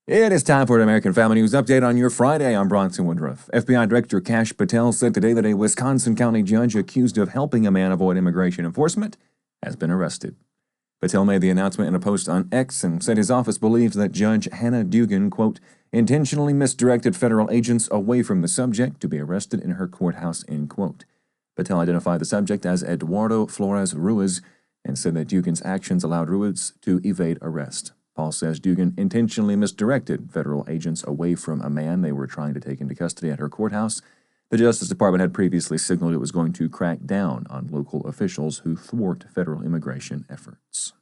It is time for an American Family News Update on your Friday. I'm Bronson Woodruff. FBI Director Kash Patel said today that a Wisconsin County judge accused of helping a man avoid immigration enforcement has been arrested. Patel made the announcement in a post on X and said his office believes that Judge Hannah Dugan, quote, intentionally misdirected federal agents away from the subject to be arrested in her courthouse, end quote. Patel identified the subject as Eduardo Flores Ruiz and said that Dugan's actions allowed Ruiz to evade arrest. Paul says Dugan intentionally misdirected federal agents away from a man they were trying to take into custody at her courthouse. The Justice Department had previously signaled it was going to crack down on local officials who thwart federal immigration efforts.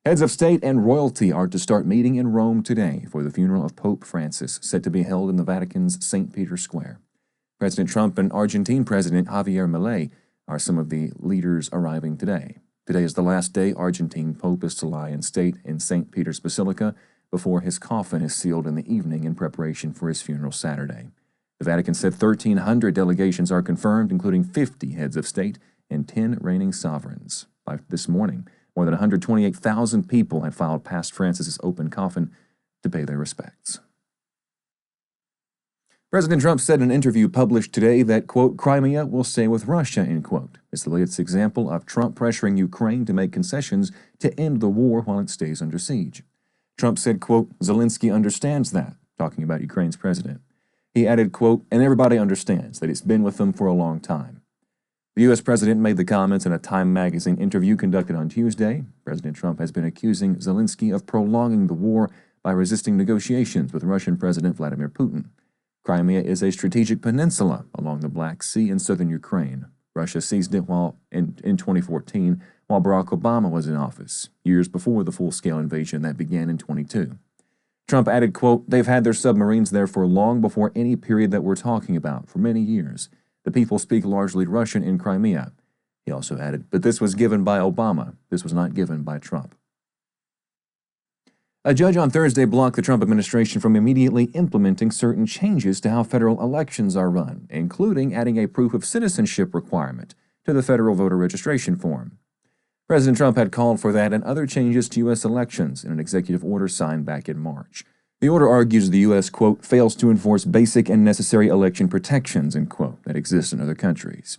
Heads of state and royalty are to start meeting in Rome today for the funeral of Pope Francis, set to be held in the Vatican's St. Peter's Square. President Trump and Argentine President Javier Milei are some of the leaders arriving today. Today is the last day Argentine Pope is to lie in state in St. Peter's Basilica before his coffin is sealed in the evening in preparation for his funeral Saturday. The Vatican said 1,300 delegations are confirmed, including 50 heads of state and 10 reigning sovereigns. By this morning, more than 128,000 people had filed past Francis's open coffin to pay their respects. President Trump said in an interview published today that, quote, Crimea will stay with Russia, end quote. It's the latest example of Trump pressuring Ukraine to make concessions to end the war while it stays under siege. Trump said, quote, Zelensky understands that, talking about Ukraine's president. He added, quote, and everybody understands that it's been with them for a long time. The U.S. president made the comments in a Time magazine interview conducted on Tuesday. President Trump has been accusing Zelensky of prolonging the war by resisting negotiations with Russian President Vladimir Putin. Crimea is a strategic peninsula along the Black Sea in southern Ukraine. Russia seized it in 2014 while Barack Obama was in office, years before the full-scale invasion that began in 2022. Trump added, quote, they've had their submarines there for long before any period that we're talking about, for many years. The people speak largely Russian in Crimea. He also added, but this was given by Obama. This was not given by Trump. A judge on Thursday blocked the Trump administration from immediately implementing certain changes to how federal elections are run, including adding a proof of citizenship requirement to the federal voter registration form. President Trump had called for that and other changes to U.S. elections in an executive order signed back in March. The order argues the U.S., quote, fails to enforce basic and necessary election protections, end quote, that exist in other countries.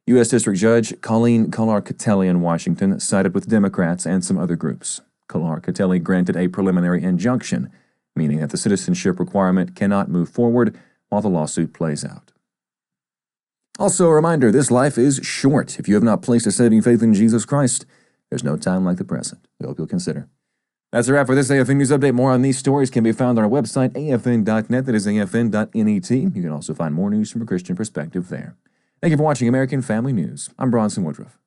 U.S. District Judge Colleen Kollar-Kotelly in Washington sided with Democrats and some other groups. Kollar-Kotelly granted a preliminary injunction, meaning that the citizenship requirement cannot move forward while the lawsuit plays out. Also, a reminder, this life is short. If you have not placed a saving faith in Jesus Christ, there's no time like the present. We hope you'll consider. That's a wrap for this AFN News Update. More on these stories can be found on our website, afn.net. That is afn.net. You can also find more news from a Christian perspective there. Thank you for watching American Family News. I'm Bronson Woodruff.